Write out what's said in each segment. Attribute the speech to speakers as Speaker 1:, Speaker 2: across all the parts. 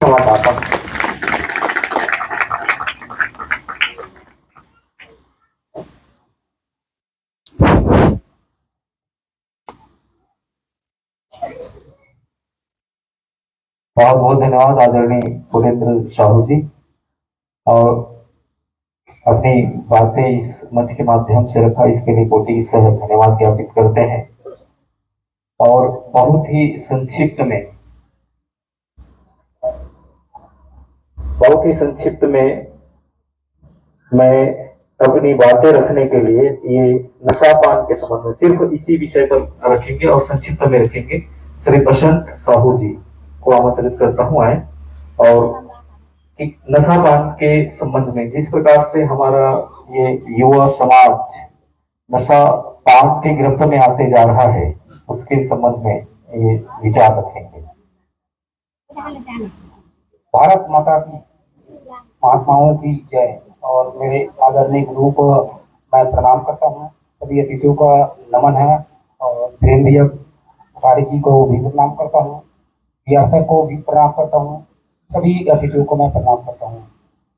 Speaker 1: संवाददाता। बहुत बहुत धन्यवाद आदरणीय पुरेंद्र साहू जी, और अपनी बातें इस मंच के माध्यम से रखा, इसके लिए कोटि से धन्यवाद ज्ञापित करते हैं। और बहुत ही संक्षिप्त में मैं अपनी बातें रखने के लिए ये नशापान के संबंध में सिर्फ इसी विषय पर रखेंगे और संक्षिप्त में रखेंगे। श्री प्रशांत साहू जी को आमंत्रित करता हूँ आए, और नशापान के संबंध में जिस प्रकार से हमारा ये युवा समाज नशा पान की गिरफ्त में आते जा रहा है, उसके संबंध में ये विचार रखेंगे। भारत माता की, महात्माओं की जय। और मेरे आदरणीय गुरु को मैं प्रणाम करता हूँ। सभी अतिथियों का नमन है, और प्रेम पारी जी को भी प्रणाम करता हूँ, व्यासक को भी प्रणाम करता हूँ, सभी अतिथियों को मैं प्रणाम करता हूँ।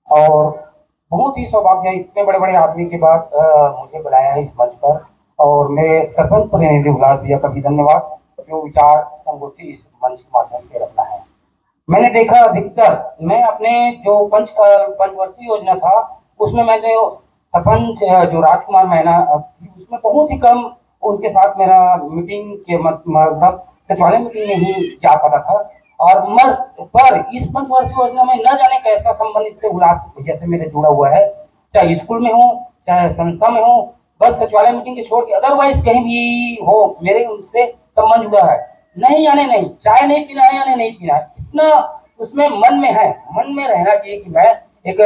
Speaker 1: और बहुत ही सौभाग्य है, इतने बड़े बड़े आदमी के बाद मुझे बुलाया है इस मंच पर, और मेरे सरपंच प्रतिनिधि उल्लास भैया का भी धन्यवाद, जो विचार संगोष्ठी इस मंच के माध्यम से रखना है। मैंने देखा अधिकतर, मैं अपने जो पंचवर्षीय योजना था उसमें मैंने सरपंच जो राजकुमार मैना उसमें बहुत ही कम उनके साथ मेरा मीटिंग के मतलब सचिवालय मीटिंग में ही जा पाता था। और पर इस पंचवर्षीय योजना में न जाने कैसा संबंध इससे उल्लास जैसे मेरे जुड़ा हुआ है, चाहे स्कूल में हो चाहे संस्था में हो, बस सचिवालय मीटिंग के छोड़ के अदरवाइज कहीं भी हो मेरे उनसे संबंध जुड़ा है। नहीं यानी नहीं, चाय नहीं पीना है यानी नहीं पीना है, इतना उसमें मन में है, मन में रहना चाहिए कि मैं एक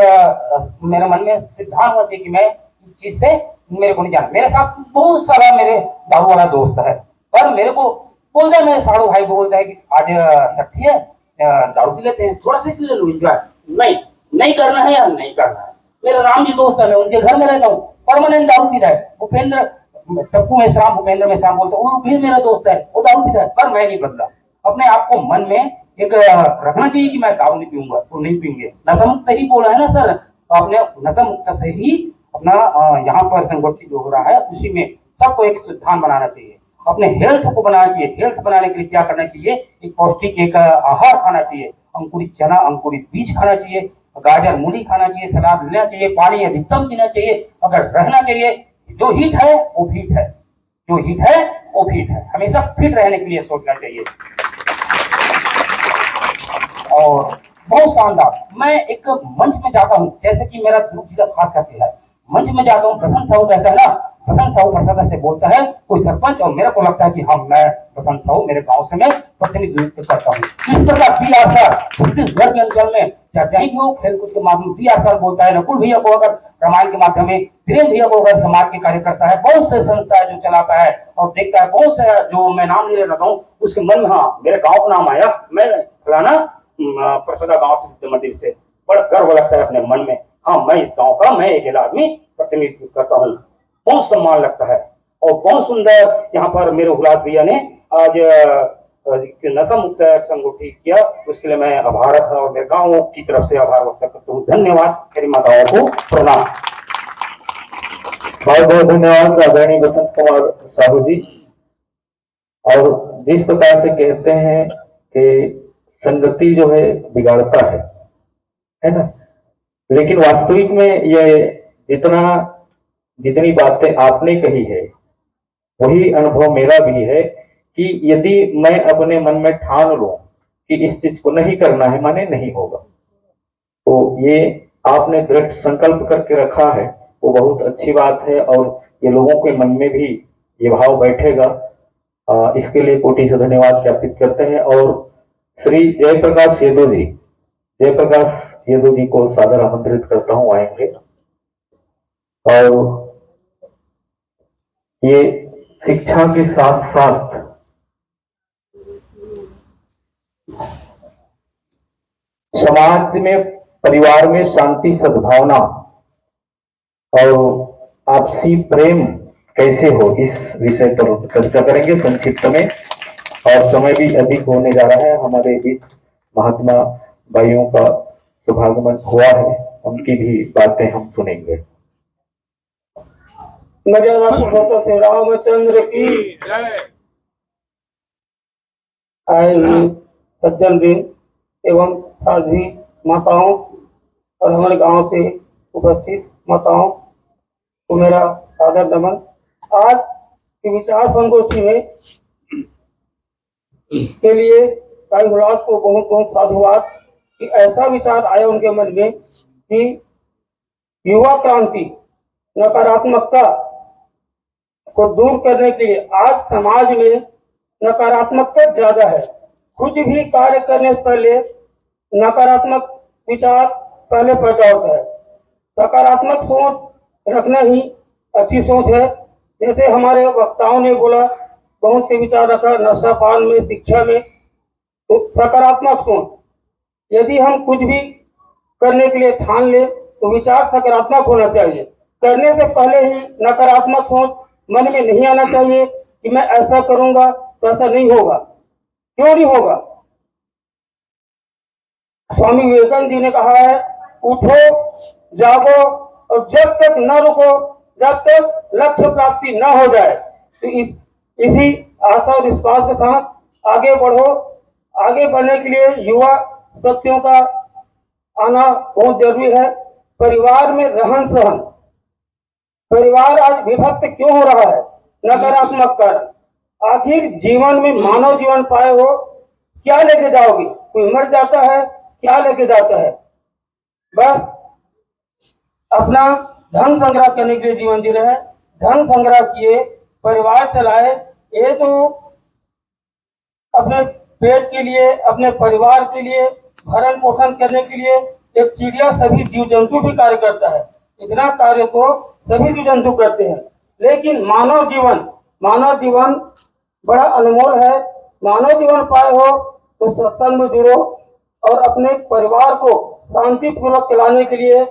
Speaker 1: मेरे मन में सिद्धांत होना चाहिए कि मैं इस चीज से मेरे को नहीं जाना। मेरे साथ बहुत सारा मेरे दारू वाला दोस्त है, पर मेरे को बोलता है, मेरे साड़ू भाई को बोलता है कि आज सख्ती है, दारू पी लेते हैं, थोड़ा सा ले लो एंजॉय। नहीं करना है या नहीं करना है। मेरा राम जी दोस्त है, मैं उनके घर में रहता हूँ, परमानेंट दारू पी रहा है। भूपेंद्र टप्पू मेश्राम, भूपेंद्र मेश्राम बोलते, वो भी मेरा दोस्त है, वो दारू पीता है, पर मैं नहीं बदला। अपने आप को मन में एक रखना चाहिए कि मैं दारू नहीं पीऊंगा तो नहीं पीएंगे। नशा मुक्त ही बोला है ना सर, तो अपने नशा मुक्त से ही अपना यहाँ पर संगठित जो हो रहा है उसी में सबको एक सिद्धांत बनाना चाहिए। अपने हेल्थ को बनाना चाहिए। हेल्थ बनाने के लिए क्या करना चाहिए, एक पौष्टिक एक आहार खाना चाहिए, अंकुरित चना अंकुरित बीज खाना चाहिए, गाजर मूली खाना चाहिए, सलाद लेना चाहिए, पानी अधिकतम पीना चाहिए, अगर रहना चाहिए। जो हिट है वो फिट है, जो हिट है वो फिट है, हमेशा फिट रहने के लिए सोचना चाहिए। और बहुत शानदार, मैं एक मंच में जाता हूँ, जैसे कि मेरा ध्रुव जी का खास करके है, मंच में जाता हूँ, प्रसन्न साहू रहता है ना, प्रसन्न साहू प्रसाद से बोलता है कोई सरपंच, और मेरे को लगता है कि हाँ मैं प्रसन्न साहू मेरे गांव से मैं प्रतिनिधित्व करता हूँ। इस प्रकार बी आर सर छत्तीसगढ़ के अंचल में चाहे वो खेलकूद के माध्यम बी आर सर बोलता है, नकुल भैया को अगर रामायण के माध्यम में, वीरेंद्र भैया को अगर समाज के कार्य करता है, बहुत से संस्था जो चलाता है और देखता है, बहुत से जो मैं नाम नहीं ले रहा हूँ, उसके मन में हाँ मेरे गाँव का नाम आया, मैं फलाना प्रसदा गांव से मंदिर से बड़ा गर्व लगता है अपने मन में, हाँ मैं इस गांव का मैं अकेला आदमी प्रतिनिधित्व करता हूँ, बहुत सम्मान लगता है। और बहुत सुंदर यहाँ पर मेरे उल्लास भैया ने आज नशा मुक्त संगठित किया, उसके लिए मैं आभार और मेरे गांव की तरफ से आभार व्यक्त करता हूँ। धन्यवाद, मेरी माताओं को प्रणाम। बहुत बहुत धन्यवाद आदरणीय बसंत कुमार साहू जी। और जिस प्रकार से कहते हैं कि संगति जो है बिगाड़ता है ना, लेकिन वास्तविक में ये जितनी बातें आपने कही है वही अनुभव मेरा भी है कि यदि मैं अपने मन में ठान लूं कि इस चीज को नहीं करना है, माने नहीं होगा, तो ये आपने दृढ़ संकल्प करके रखा है, वो बहुत अच्छी बात है। और ये लोगों के मन में भी ये भाव बैठेगा, इसके लिए कोटि से धन्यवाद ज्ञापित करते हैं। और श्री जयप्रकाश येदू जी को सादर आमंत्रित करता हूं, आएंगे। और ये शिक्षा के साथ साथ समाज में, परिवार में शांति सद्भावना और आपसी प्रेम कैसे हो, इस विषय पर चर्चा करेंगे संक्षिप्त में। और समय भी अधिक होने जा रहा है, हमारे बीच महात्मा
Speaker 2: भाइयों का शुभागमन हुआ है, उनकी भी बातें हम सुनेंगे।
Speaker 1: मर्यादा पुरुषोत्तम श्री रामचंद्र की
Speaker 3: जय।
Speaker 1: आए हुए सज्जन भी एवं साध्वी माताओं और हमारे गांव से उपस्थित माताओं को मेरा सादर नमन। आज की विचार संगोष्ठी में के लिए साईं गुलाब को बहुत बहुत साधुवाद कि ऐसा विचार आया उनके मन में कि युवा क्रांति नकारात्मकता को दूर करने के लिए आज समाज में नकारात्मकता ज्यादा है। कुछ भी कार्य करने से पहले नकारात्मक विचार पहले पैदा होता है। सकारात्मक सोच रखना ही अच्छी सोच है। जैसे हमारे वक्ताओं ने बोला, बहुत से विचार रखा नशा पान में, शिक्षा में, तो सकारात्मक सोच यदि हम कुछ भी करने के लिए ठान ले तो विचार सकारात्मक होना चाहिए। करने से पहले ही नकारात्मक सोच मन में नहीं आना चाहिए कि मैं ऐसा करूंगा तो ऐसा नहीं होगा। क्यों नहीं होगा? स्वामी विवेकानंद जी ने कहा है, उठो जागो और जब तक न रुको, जब तक लक्ष्य प्राप्ति न हो जाए। तो इसी आशा और विश्वास के साथ आगे बढ़ो। आगे बढ़ने के लिए युवा शक्तियों का आना बहुत जरूरी है। परिवार में रहन सहन, परिवार आज विभक्त क्यों हो रहा है? नकारात्मक कारण। आखिर जीवन में मानव जीवन पाए हो, क्या लेके जाओगे? कोई मर जाता है, क्या लेके जाता है? बस अपना धन संग्रह करने के लिए जीवन जी रहे। धन संग्रह किए, परिवार चलाए, ये तो अपने पेट के लिए, अपने परिवार के लिए, भरण पोषण करने के लिए एक चिड़िया सभी जीव जंतु भी कार्य करता है। इतना कार्य तो सभी जीव जंतु करते हैं, लेकिन मानव जीवन बड़ा अनमोल है। मानव जीवन पाए हो तो सत्संग में जुड़ो और अपने परिवार को शांतिपूर्वक चलाने के लिए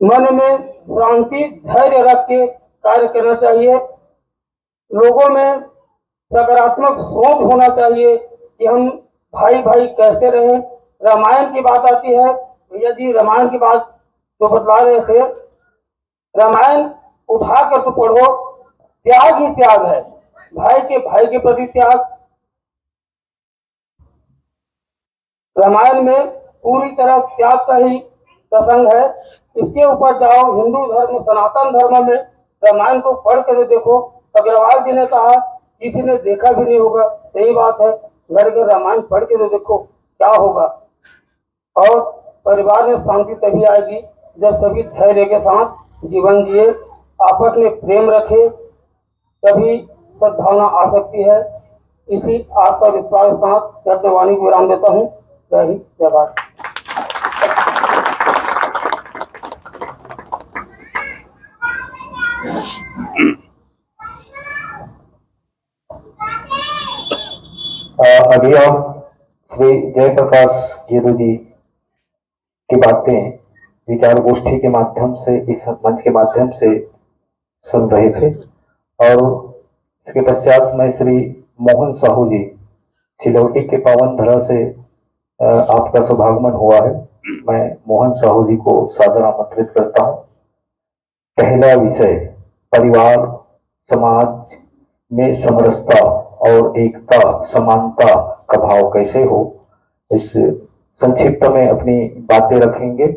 Speaker 1: मन में शांति धैर्य रख के कार्य करना चाहिए। लोगों में सकारात्मक सोच होना चाहिए कि हम भाई भाई कैसे रहें। रामायण की बात आती है, भैया जी रामायण की बात जो बतला रहे थे, रामायण उठा कर तो पढ़ो, त्याग ही त्याग है। भाई के प्रति त्याग। रामायण में पूरी तरह त्याग का ही प्रसंग है। इसके ऊपर जाओ हिंदू धर्म, सनातन धर्म में रामायण को पढ़ कर देखो। अग्रवाल जी ने कहा किसी ने देखा भी नहीं होगा, सही बात है। घर के रामायण पढ़ के तो देखो क्या होगा। और परिवार में शांति तभी आएगी जब सभी धैर्य के साथ जीवन जिए, आपस में प्रेम रखे, तभी सद्भावना आ सकती है। इसी आशा विश्वास के साथ मैं अपनी वाणी को विराम देता हूँ। जय हिंद, जय भारत।
Speaker 2: अभी आप श्री जयप्रकाश येदू जी की बातें विचार गोष्ठी के माध्यम से, इस मंच के माध्यम से सुन रहे थे। और इसके पश्चात में श्री मोहन साहू जी, चिलौटी के पावन धरा से आपका शुभागमन हुआ है। मैं मोहन साहू जी को सादर आमंत्रित करता हूँ। पहला विषय, परिवार समाज में समरसता और एकता समानता का भाव कैसे हो, इस संक्षिप्त में अपनी बातें रखेंगे।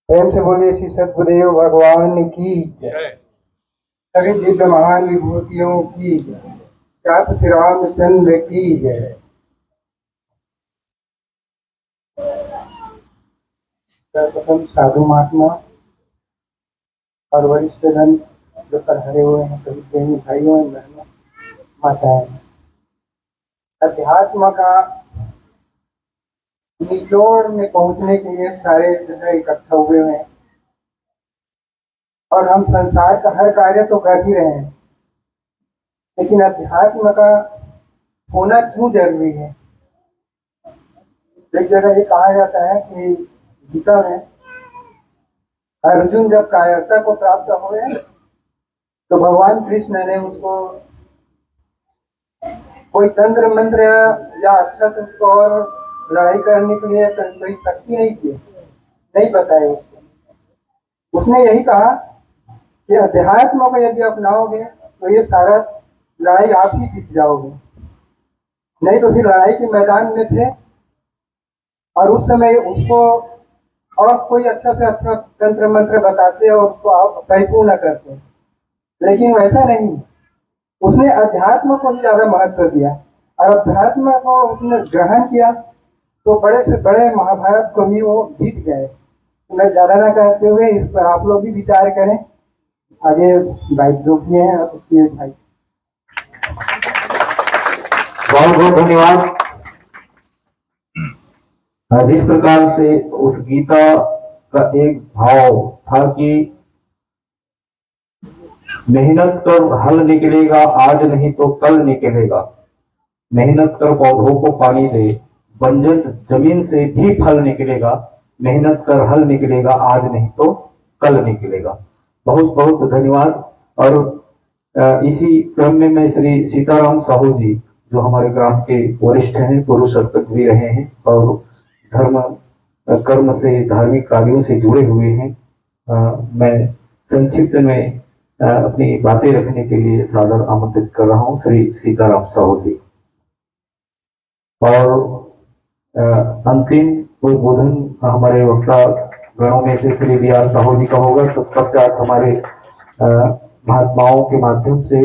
Speaker 4: प्रेम से बोलिए श्री सद्गुरुदेव भगवान की
Speaker 3: जय।
Speaker 4: सभी दिव्य महान विभूतियों की जय, श्री रामचंद्र की जय। सर्वप्रथम साधु महात्मा और वरिष्ठ जन जो पधारे हुए हैं, सभी प्रेमी भाइयों एवं बहनों, माताएं, अध्यात्म का निचोड़ में पहुंचने के लिए सारे जगह इकट्ठा हुए हैं। और हम संसार का हर कार्य तो कर ही रहे हैं, लेकिन अध्यात्म का होना क्यों जरूरी है? एक जगह ये कहा जाता है कि गीता में अर्जुन जब कायरता को प्राप्त हुए तो भगवान कृष्ण ने उसको कोई तंत्र मंत्र या अच्छा से उसको और लड़ाई करने के लिए कोई शक्ति नहीं थी, नहीं बताए उसको। उसने यही कहा कि अध्यात्म को यदि अपनाओगे तो ये सारा लड़ाई आप ही जीत जाओगे। नहीं तो फिर लड़ाई के मैदान में थे और उस समय उसको और कोई अच्छा से अच्छा तंत्र मंत्र बताते और उसको आप परिपूर्ण करते, लेकिन वैसा नहीं। उसने अध्यात्म को भी ज्यादा महत्व दिया और अध्यात्म को उसने ग्रहण किया तो बड़े से बड़े महाभारत को भी वो जीत गए। मैं ज्यादा ना कहते हुए इस पर आप लोग भी विचार करें। आगे भाई जो भी हैं उसके भाई।
Speaker 2: बहुत बहुत धन्यवाद। जिस प्रकार से उस गीता का एक भाव था कि मेहनत कर हल निकलेगा, आज नहीं तो कल निकलेगा। मेहनत कर पौधों को पानी दे, बंजर जमीन से भी फल निकलेगा। मेहनत कर हल निकलेगा, आज नहीं तो कल निकलेगा। बहुत बहुत धन्यवाद। और इसी क्रम में मैं श्री सीताराम साहू जी, जो हमारे ग्राम के वरिष्ठ हैं, पूर्व सरपंच भी रहे हैं और धर्म कर्म से, धार्मिक कार्यों से जुड़े हुए हैं, मैं संक्षिप्त में अपनी बातें रखने के लिए सादर आमंत्रित कर रहा हूं श्री सीताराम साहू जी। और अंतिम उद्बोधन हमारे वक्ता गणों में से श्री बी आर साहू जी का होगा। तत्पश्चात हमारे महात्माओं के माध्यम से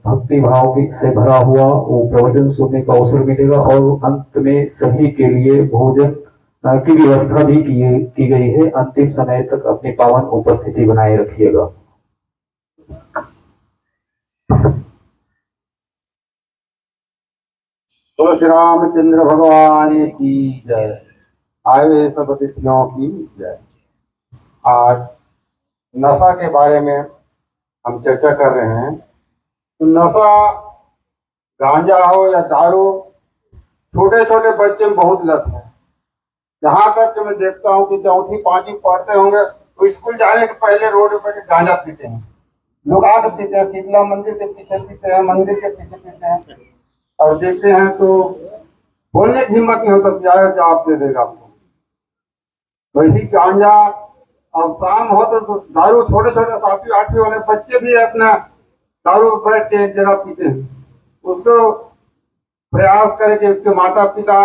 Speaker 2: भक्ति भाव से भरा हुआ वो प्रवचन सुनने का अवसर मिलेगा और अंत में सभी के लिए भोजन की व्यवस्था भी की गई है। अंतिम समय तक अपनी पावन उपस्थिति बनाए रखिएगा।
Speaker 3: तो श्री रामचंद्र भगवान की जय। आए हुए सब अतिथियों की जय। आज नशा के बारे में हम चर्चा कर रहे हैं। तो नशा गांजा हो या दारू, छोटे छोटे बच्चे में बहुत लत है। यहाँ तक कि मैं देखता हूँ कि चौथी पांचवी पढ़ते होंगे तो स्कूल जाने के पहले रोड पर गांजा पीते हैं। लोग आगे पीते हैं, शीतला मंदिर के पीछे पीते हैं, मंदिर के पीछे पीते हैं और देखते हैं तो बोलने की हिम्मत नहीं हो सकती, आया जवाब दे देगा आपको। वैसी गांजा और शाम हो तो दारू, छोटे छोटे 7वीं 8वीं वाले बच्चे भी अपना दारू बैठ के एक जगह पीते हैं। उसको प्रयास करें कि उसके माता पिता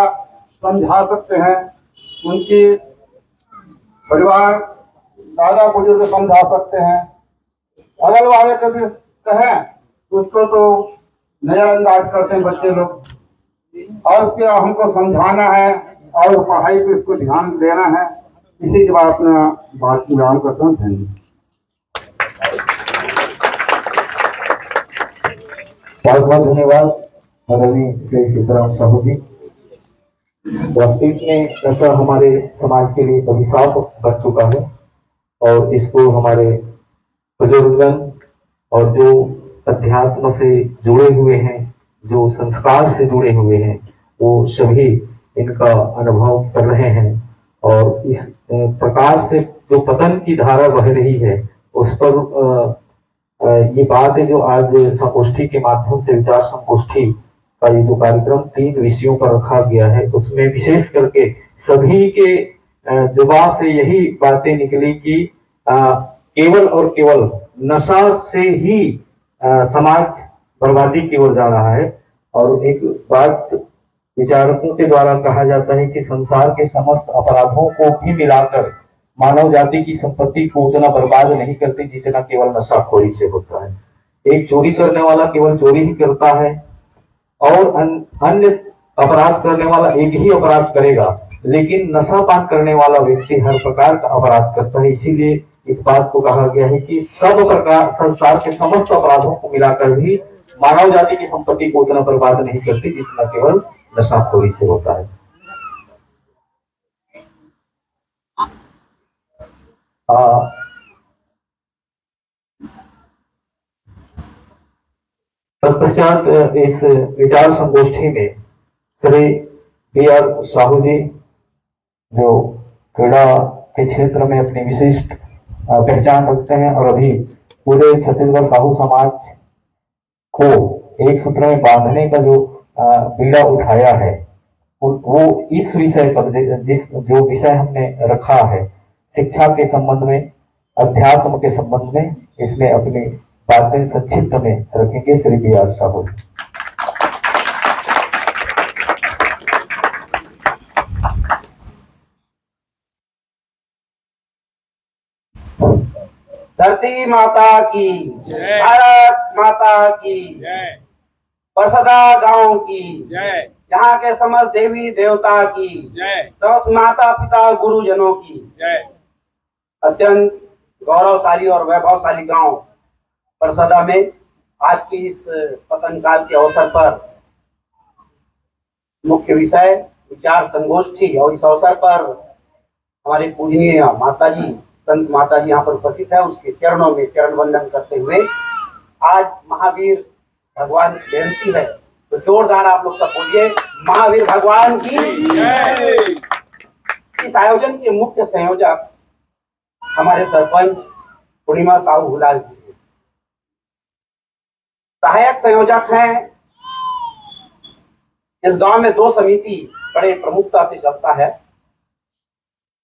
Speaker 3: समझा सकते हैं, उनकी परिवार दादा बुजुर्ग समझा सकते हैं। अगल वाले कभी कहें तो उसको तो नजरअंदाज करते हैं बच्चे लोग। और उसके हमको समझाना है और पढ़ाई पे इसको ध्यान देना है। इसी के बाद अपना बात की विराम करता हूँ। धन्यवाद।
Speaker 2: बहुत बहुत धन्यवाद आदरणीय श्री सीताराम साहू जी। वास्तविक में ऐसा हमारे समाज के लिए अभिशाप बन चुका है और इसको हमारे बुजुर्गन और जो अध्यात्म से जुड़े हुए हैं, जो संस्कार से जुड़े हुए हैं, वो सभी इनका अनुभव कर रहे हैं। और इस प्रकार से जो पतन की धारा बह रही है उस पर ये बात है जो आज संगोष्ठी के माध्यम से, विचार संगोष्ठी का ये जो कार्यक्रम 3 विषयों पर रखा गया है, उसमें विशेष करके सभी के जुबान से यही बातें निकली कि केवल और केवल नशा से ही समाज बर्बादी की ओर जा रहा है। और एक बात विचारकों के द्वारा कहा जाता है कि संसार के समस्त अपराधों को भी मिलाकर मानव जाति की संपत्ति को उतना बर्बाद नहीं करते जितना केवल नशाखोरी से होता है। एक चोरी करने वाला केवल चोरी ही करता है और अन्य अपराध करने वाला एक ही अपराध करेगा, लेकिन नशा पान करने वाला व्यक्ति हर प्रकार का अपराध करता है। इसीलिए इस बात को कहा गया है कि सब प्रकार संसार के समस्त अपराधों को मिलाकर भी मानव जाति की संपत्ति को उतना बर्बाद नहीं करती जितना केवल नशाखोरी से होता है। तत्पश्चात इस विचार संगोष्ठी में श्री B.R. साहू जी, जो क्रीड़ा के क्षेत्र में अपनी विशिष्ट पहचान रखते हैं और अभी पूरे छत्तीसगढ़ साहू समाज को एक सूत्र में बांधने का जो बीड़ा उठाया है, वो इस विषय पर जो विषय हमने रखा है शिक्षा के संबंध में, अध्यात्म के संबंध में, इसमें अपनी बातें संक्षिप्त में रखेंगे श्री B.R. साहू।
Speaker 3: धरती माता की जय, भारत माता की जय, परसदा गांव की जय, यहाँ के समस्त देवी देवता की जय, समस्त माता पिता गुरुजनों की जय। अत्यंत गौरवशाली और वैभवशाली गांव परसदा में आज की इस पतन काल के अवसर पर मुख्य विषय विचार संगोष्ठी, और इस अवसर पर हमारी पूजनीय माता जी, संत माता जी यहाँ पर उपस्थित है। उसके चरणों में चरण वंदन करते हुए आज महावीर भगवान की जयंती है, तो जोरदार आप लोग सब बोलिए महावीर भगवान की जय। इस आयोजन के मुख्य संयोजक हमारे सरपंच पूर्णिमा साहू हुलाल जी, सहायक संयोजक हैं। इस गांव में दो समिति बड़े प्रमुखता से चलता है,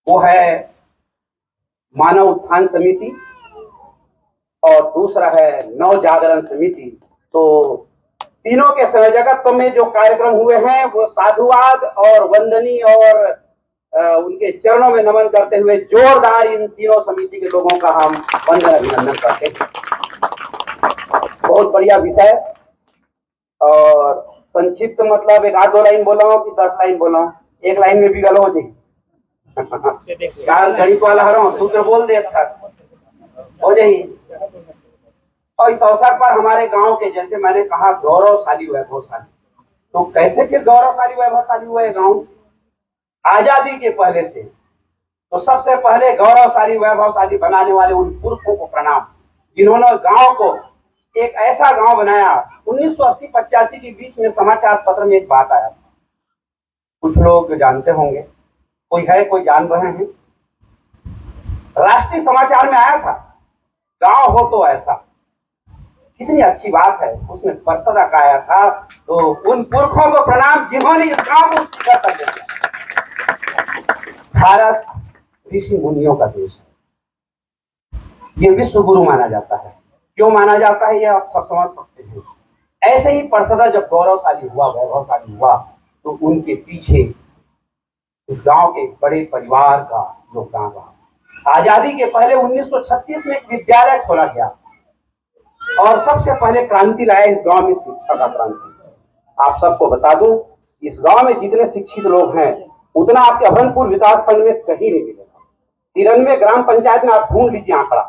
Speaker 3: वो है मानव उत्थान समिति और दूसरा है नव जागरण समिति। तो तीनों के संयोजकत्व में जो कार्यक्रम हुए हैं वो साधुवाद और वंदनी और उनके चरणों में नमन करते हुए जोरदार इन तीनों समिति के लोगों का हम वंदन अभिनंदन करते हैं। बहुत बढ़िया विषय, और संक्षिप्त मतलब एक आध दो लाइन बोला हूँ कि 10 लाइन बोला हूँ, एक लाइन में भी गलो हो जाए काल गणित वाला हरो सूत्र बोल दे हो जाए। और इस अवसर पर हमारे गांव के, जैसे मैंने कहा, गौरवशाली वैभवशाली, तो कैसे फिर गौरवशाली वैभवशाली हुआ है गांव आजादी के पहले से। तो सबसे पहले गौरवशाली वैभवशाली बनाने वाले उन पुरखों को प्रणाम, जिन्होंने गांव को एक ऐसा गांव बनाया। 1980-85 के बीच में समाचार पत्र में एक बात आया, कुछ लोग जानते होंगे, कोई है कोई जान रहे हैं, राष्ट्रीय समाचार में आया था, गांव हो तो ऐसा। कितनी अच्छी बात है, उसमें परसदा का आया था। तो उन पुरखों को प्रणाम जिन्होंने इस गांव को शिखर तक ले गया। भारत ऋषि मुनियों का देश है, ये विश्व गुरु माना जाता है। क्यों माना जाता है ये आप सब समझ सकते हैं। ऐसे ही परसदा जब गौरवशाली हुआ, वैभवशाली हुआ, तो उनके पीछे इस गांव के बड़े परिवार का योगदान रहा। आजादी के पहले 1936 में एक विद्यालय खोला गया और सबसे पहले क्रांति लाया इस गांव में शिक्षा का क्रांति। आप सबको बता दूं, इस गांव में जितने शिक्षित लोग हैं उतना आपके अभनपुर विकास खंड में कहीं नहीं मिलेगा। 93 ग्राम पंचायत में आप ढूंढ लीजिए आंकड़ा।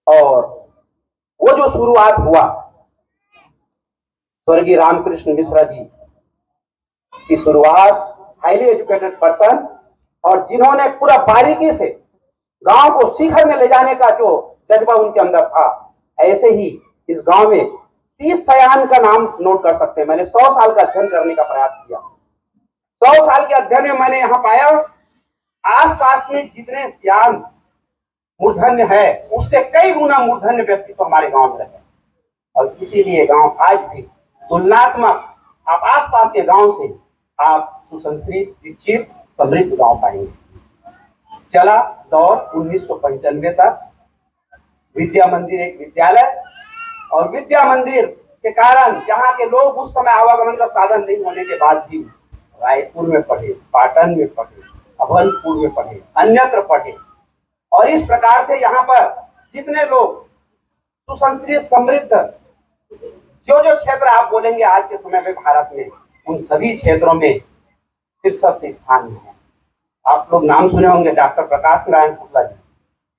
Speaker 3: और वो जो शुरुआत हुआ स्वर्गीय रामकृष्ण मिश्रा जी की शुरुआत, हाईली एजुकेटेड पर्सन, और जिन्होंने पूरा बारीकी से गांव को शिखर में ले जाने का जो जज्बा उनके अंदर था, ऐसे ही इस गांव में 30 सयान का नाम नोट कर सकते हैं। मैंने 100 साल का अध्ययन करने का प्रयास किया। 100 साल के अध्ययन में मैंने यहाँ पाया आसपास में जितने सियान मूर्धन्य है उससे कई गुना मूर्धन्य व्यक्ति तो हमारे गांव में रहे, और इसीलिए गांव आज भी तुलनात्मक, आप आसपास के गांव से आप सुसंस्कृत, शिक्षित, समृद्ध गांव पाएंगे। चला दौर 1995 तक, विद्या मंदिर एक विद्यालय, और विद्या मंदिर के कारण यहाँ के लोग उस समय आवागमन का साधन नहीं होने के बाद भी रायपुर में पढ़े, पाटन में पढ़े, अभनपुर में पढ़े, अन्यत्र पढ़े। और इस प्रकार से यहाँ पर जितने लोग सुसंस्कृत, समृद्ध, जो जो क्षेत्र आप बोलेंगे आज के समय में भारत में, उन सभी क्षेत्रों में शीर्षस्थ स्थान में है। आप लोग नाम सुने होंगे डॉक्टर प्रकाश नारायण शुक्ला जी।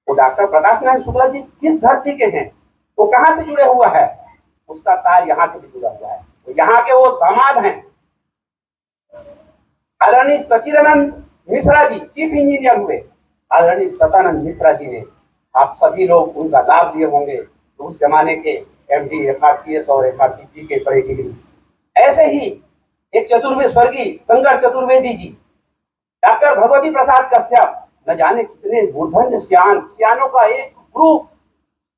Speaker 3: वो डॉक्टर प्रकाश नारायण शुक्ला जी किस धरती के हैं, वो कहाँ से जुड़े हुआ है, उसका तार यहाँ से भी जुड़ा हुआ है। तो यहाँ के वो दामाद हैं आदरणीय सचिदानंद मिश्रा जी, चीफ इंजीनियर हुए। आदरणीय सतानंद मिश्रा जी ने, आप सभी लोग उनका लाभ लिए होंगे। तो उस जमाने के
Speaker 5: MD, FRCS और FRCP के बड़े डिग्री। ऐसे ही एक चतुर्वेद स्वर्गीय शंकर चतुर्वेदी जी, डॉक्टर भगवती प्रसाद कश्यप, न जाने कितने मूर्धन्य सियानों का एक ग्रुप,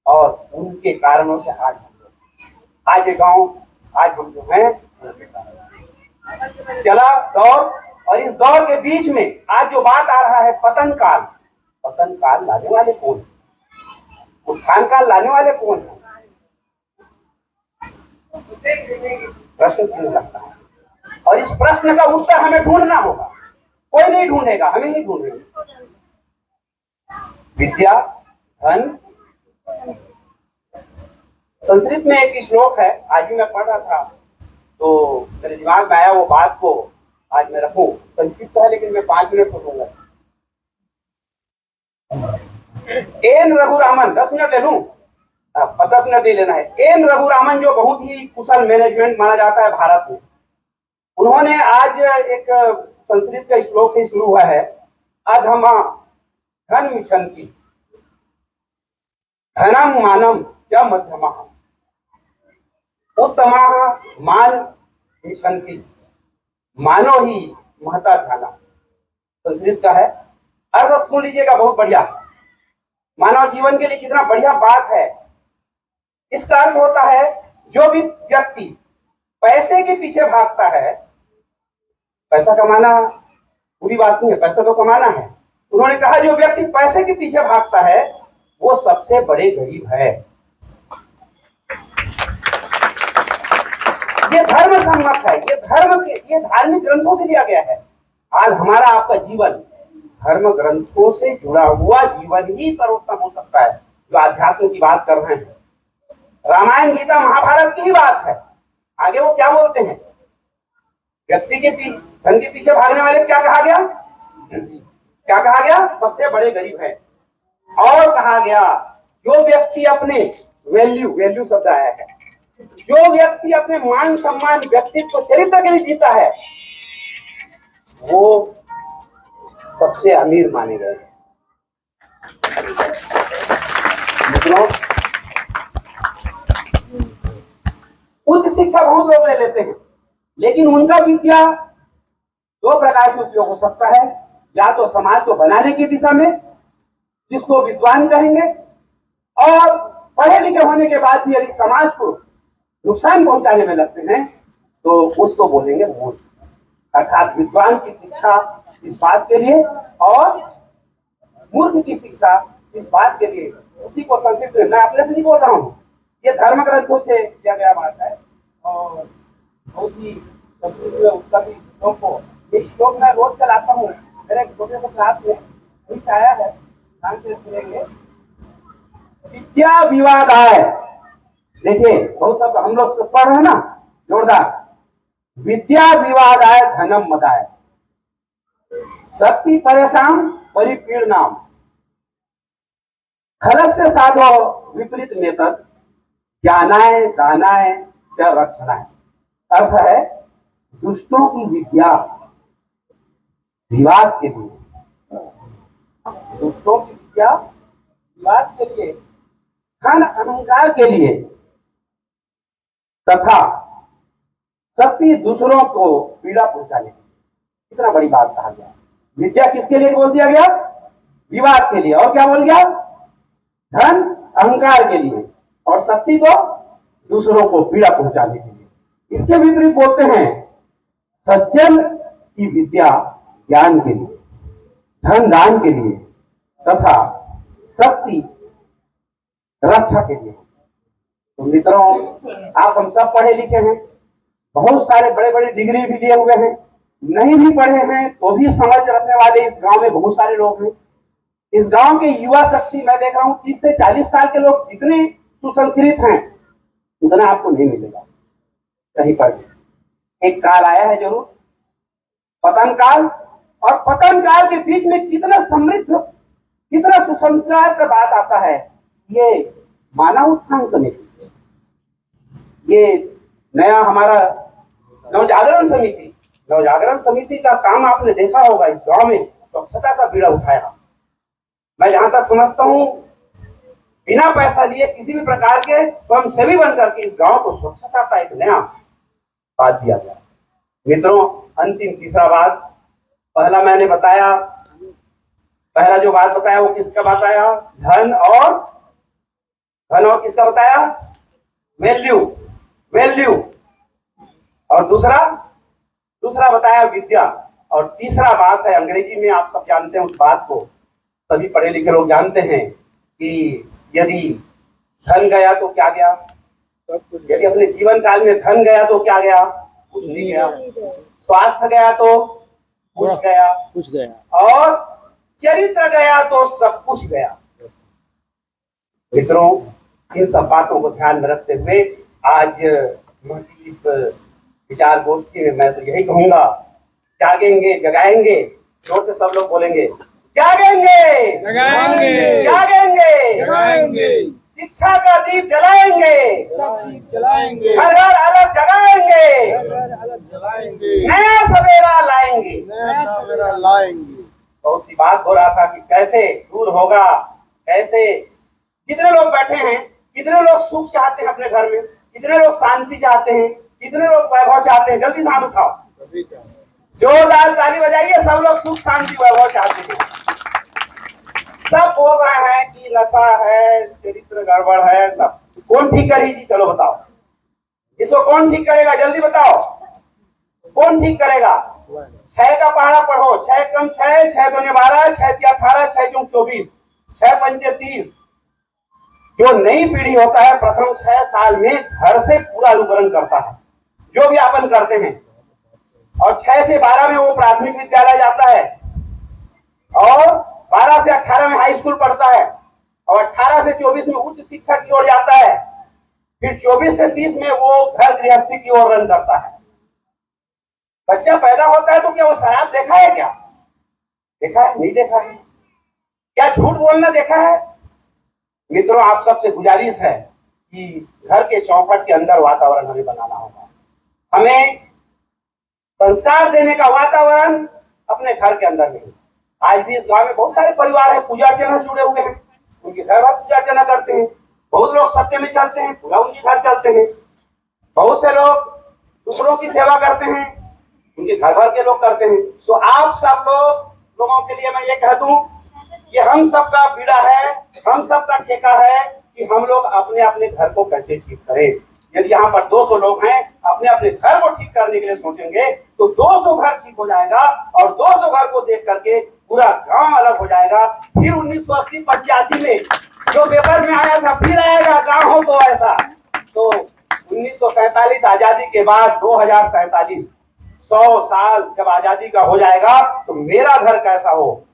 Speaker 5: और उनके कारणों से आज ये गांव, आज हम जो हैं उनके कारणों से चला दौर। और इस दौर के बीच में आज जो बात आ रहा है पतन काल लाने वाले कौन है, उत्थान काल लाने वाले कौन है, प्रश्न चिन्ह लगता है। और इस प्रश्न का उत्तर हमें ढूंढना होगा, कोई नहीं ढूंढेगा, हमें ही ढूंढेंगे। विद्या, धन। संस्कृत में एक श्लोक है, आज भी मैं पढ़ रहा था तो मेरे दिमाग में आया, वो बात को आज मैं रखूं। संक्षिप्त है लेकिन मैं 5 मिनट को दूंगा। एन रघुरामन, 10 मिनट ले लूं, 10 मिनट नहीं लेना है। एन रघुरामन जो बहुत ही कुशल मैनेजमेंट माना जाता है भारत में, उन्होंने आज एक संस्कृत का श्लोक से शुरू हुआ है, अधमा धन मिशंति धनम मानम च मध्यमा उत्तमा मान मिशंति मानो ही महता धना। संस्कृत का है, अर्थ सुन लीजिएगा, बहुत बढ़िया। मानव जीवन के लिए कितना बढ़िया बात है। इसका अर्थ होता है जो भी व्यक्ति पैसे के पीछे भागता है, पैसा कमाना बुरी बात नहीं है, पैसा तो कमाना है। उन्होंने कहा जो व्यक्ति पैसे के पीछे भागता है वो सबसे बड़े गरीब है। ये धर्म सम्मत है, ये धार्मिक ग्रंथों से लिया गया है। आज हमारा आपका जीवन धर्म ग्रंथों से जुड़ा हुआ जीवन ही सर्वोत्तम हो सकता है। जो आध्यात्म की बात कर रहे हैं, रामायण गीता महाभारत की ही बात है। आगे वो क्या बोलते हैं, व्यक्ति के धन के पीछे भागने वाले क्या कहा गया, क्या कहा गया, सबसे बड़े गरीब है। और कहा गया जो व्यक्ति अपने वैल्यू शब्द आया है, जो व्यक्ति अपने मान सम्मान व्यक्तित्व चरित्र के लिए जीता है वो सबसे अमीर माने गए। मित्रों, उच्च शिक्षा बहुत लोग ले लेते हैं, लेकिन उनका विद्या 2 प्रकार से उपयोग हो सकता है। या तो समाज को बनाने की दिशा में, जिसको विद्वान कहेंगे, और पढ़े लिखे होने के बाद भी यदि समाज को नुकसान पहुंचाने में लगते हैं तो उसको बोलेंगे मूर्ख। अर्थात विद्वान की शिक्षा इस बात के लिए और मूर्ख की शिक्षा इस बात के लिए। उसी को संक्षिप्त में, मैं अपने से नहीं बोल रहा हूँ, ये धर्म ग्रंथों से किया गया बात है। और बहुत ही उत्तम श्लोक को, एक श्लोक मैं रोज चलाता हूँ मेरे छोटे से क्लास में, वही आया है, ध्यान से सुनेंगे। विद्या विवादाय, देखिए बहुत सब हम लोग पढ़ रहे हैं ना जोरदार। विद्या विवादाय धनम मदाय शक्ति परेशान परिपीड़नाम खलस्य साधो विपरीत नेतद ज्ञानाय दानाय च रक्षणाय। अर्थ है दुष्टों की विद्या विवाद के लिए, दुष्टों की विद्या विवाद के लिए, धन अहंकार के लिए, तथा शक्ति दूसरों को पीड़ा पहुंचाने के लिए। इतना बड़ी बात कहा गया। विद्या किसके लिए बोल दिया गया, विवाद के लिए, और क्या बोल गया, धन अहंकार के लिए, और शक्ति को दूसरों को पीड़ा पहुंचाने के लिए। इसके विपरीत बोलते हैं सज्जन की विद्या ज्ञान के लिए, धन दान के लिए, तथा शक्ति रक्षा के लिए। तो मित्रों, आप हम सब पढ़े लिखे हैं, बहुत सारे बड़े बड़े डिग्री भी लिए हुए हैं, नहीं भी पढ़े हैं तो भी समझ रखने वाले इस गांव में बहुत सारे लोग हैं। इस गांव के युवा शक्ति मैं देख रहा हूं 30 से 40 साल के लोग जितने सुसंस्कृत हैं उतना आपको नहीं मिलेगा कहीं पर। एक काल आया है जरूर, पतन काल, और पतन काल के बीच में कितना समृद्ध, कितना सुसंस्कार का बात आता है। ये मानव उत्थान समिति, ये नया हमारा नवजागरण समिति, नवजागरण समिति का काम आपने देखा होगा इस गांव में स्वच्छता का बीड़ा उठाया। मैं जहां तक समझता हूं बिना पैसा लिए किसी भी प्रकार के स्वयं सेवी बन करके इस गांव को स्वच्छता का एक नया बात दिया गया। मित्रों, अंतिम तीसरा बात, पहला मैंने बताया, पहला जो बात बताया वो किसका बताया? धन और किसका बताया? वैल्यू। और दूसरा बताया विद्या। और तीसरा बात है, अंग्रेजी में आप सब जानते हैं उस बात को, सभी पढ़े लिखे लोग जानते हैं कि यदि धन गया तो क्या गया? यदि अपने जीवन काल में धन गया तो क्या गया? कुछ नहीं गया। स्वास्थ्य गया तो कुछ गया। और चरित्र गया तो सब कुछ गया। मित्रों, इन सब बातों को ध्यान में रखते हुए आज इस विचार गोष्ठी में मैं तो यही कहूंगा, जागेंगे, जगाएंगे। जोर से सब लोग बोलेंगे, जागेंगे, जगाएंगे। शिक्षा का दीप जलाएंगे, घर घर अलग जगाएंगे, नया सवेरा लाएंगे। बहुत सी बात हो रहा था कि कैसे दूर होगा, कैसे। कितने लोग बैठे हैं, कितने लोग सुख चाहते हैं अपने घर में, कितने लोग शांति चाहते हैं, कितने लोग वैभव चाहते हैं? जल्दी हाथ उठाओ, जोरदार ताली बजाइए। सब लोग सुख शांति वैभव चाहते हैं। सब बोल रहे हैं कि नशा है, चरित्र गड़बड़ है, सब। कौन ठीक करेगी जी? चलो बताओ, इसको कौन ठीक करेगा? जल्दी बताओ, कौन ठीक करेगा? 6 का पहाड़ा पढ़ो। 6 कम 6, 6 दूनी 12, 6 तिया 18, 6 चौक 24, 6 पंचे 30। जो नई पीढ़ी होता है, प्रथम 6 साल में घर से पूरा अनुकरण करता है, जो भी अपन करते हैं। और 6 से 12 में वो प्राथमिक विद्यालय जाता है, और 12 से 18 में हाई स्कूल पढ़ता है, और 18 से 24 में उच्च शिक्षा की ओर जाता है। फिर 24 से 30 में वो घर गृहस्थी की ओर रन करता है। बच्चा पैदा होता है तो क्या वो शराब देखा है? क्या देखा है? नहीं देखा है। क्या झूठ बोलना देखा है? मित्रों, आप सबसे गुजारिश है कि घर के चौखट के अंदर वातावरण हमें बनाना होगा। हमें संस्कार देने का वातावरण अपने घर के अंदर नहीं। आज भी इस गांव में बहुत सारे परिवार हैं, पूजा अर्चना से जुड़े हुए हैं, उनके घर भर पूजा अर्चना करते हैं। बहुत लोग सत्य में चलते हैं, पूरा उनके घर चलते हैं। बहुत से लोग दूसरों की सेवा करते हैं, उनके घर भर के लोग करते हैं। तो आप सब लोगों के लिए मैं ये कह दूं, ये हम सबका बीड़ा है, हम सबका ठेका है कि हम लोग अपने अपने घर को कैसे ठीक करें। यदि यहाँ पर 200 लोग हैं, अपने अपने घर को ठीक करने के लिए सोचेंगे तो 200 घर ठीक हो जाएगा, और 200 घर को देख करके पूरा गांव अलग हो जाएगा। फिर 1980-85 में जो पेपर में आया था, फिर आएगा गांव हो तो ऐसा। तो 1947 आजादी के बाद 2047 100 साल जब आजादी का हो जाएगा, तो मेरा घर कैसा हो,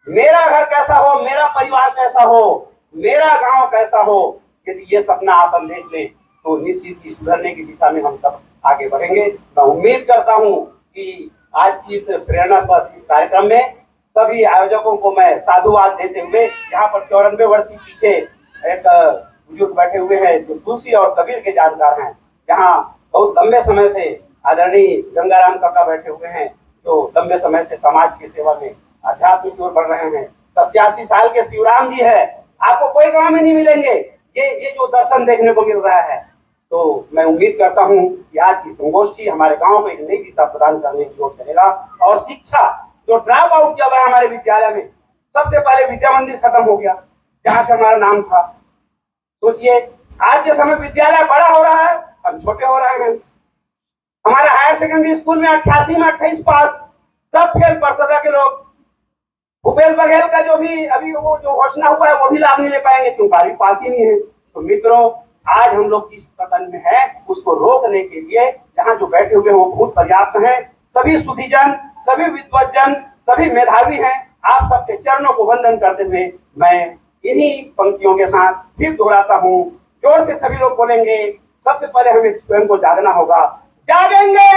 Speaker 5: मेरा घर कैसा हो, मेरा परिवार कैसा हो, मेरा गांव कैसा हो, यदि ये सपना अपन देख लें तो निश्चित ही सुधरने की दिशा में हम सब आगे बढ़ेंगे। मैं उम्मीद करता हूं कि आज की इस प्रेरणा पर इस कार्यक्रम में सभी आयोजकों को मैं साधुवाद देते हुए, यहाँ पर 94 वर्ष पीछे एक बुजुर्ग बैठे हुए हैं जो तुलसी और कबीर के जानकार हैं। यहाँ बहुत लंबे समय से आदरणीय गंगाराम काका बैठे हुए हैं, जो लंबे समय से समाज की सेवा में अध्यात्म की ओर बढ़ रहे हैं। 87 साल के शिवराम जी है, आपको कोई गांव में नहीं मिलेंगे ये जो दर्शन देखने को मिल रहा है। तो मैं उम्मीद करता हूं कि आज की संगोष्ठी हमारे गांव को एक नई दिशा प्रदान करने की ओर चलेगा। और शिक्षा जो ड्रॉप आउट चल रहा है हमारे विद्यालय में, सबसे पहले विद्या मंदिर खत्म हो गया, जहां से हमारा नाम था। सोचिए, आज के समय विद्यालय बड़ा हो रहा है, हम छोटे हो रहे हैं। हमारे हायर सेकेंडरी स्कूल में 88 में 28 पास, सब फेल परिषद के लोग। भूपेश बघेल का जो भी अभी वो जो घोषणा हुआ है वो भी लाभ नहीं ले पाएंगे, क्योंकि 12वीं पास ही नहीं है। तो मित्रों, आज हम लोग जिस पतन में है उसको रोकने के लिए यहाँ जो बैठे हुए हैं वो बहुत पर्याप्त हैं। सभी सुधीजन, सभी विद्वज्जन, सभी मेधावी हैं। आप सबके चरणों को वंदन करते हुए मैं इन्हीं पंक्तियों के साथ फिर दोहराता हूँ। जोर से सभी लोग बोलेंगे। सबसे पहले हमें स्वयं को जागना होगा। जागेंगे,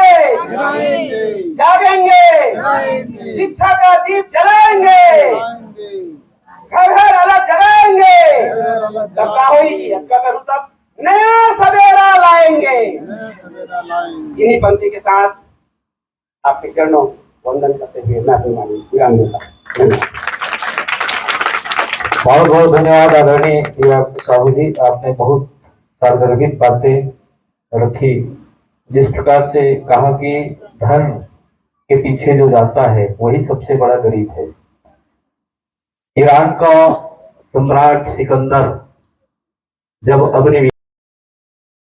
Speaker 5: जागेंगे, शिक्षा का दीप जलाएंगे, घर घर अलग जगाएंगे, तब क्या होगी? क्या करूं तब? नया सवेरा लाएंगे। इन्हीं पंक्ति के साथ आपके चरणों वंदन करते हुए मैं अपनी वाणी विराम देता हूं।
Speaker 2: बहुत बहुत धन्यवाद आदरणीय युवराज साहू जी, आपने बहुत सार्वजनिक बातें रखी। जिस प्रकार से कहा कि धन के पीछे जो जाता है वही सबसे बड़ा गरीब है। ईरान का सम्राट सिकंदर जब अपने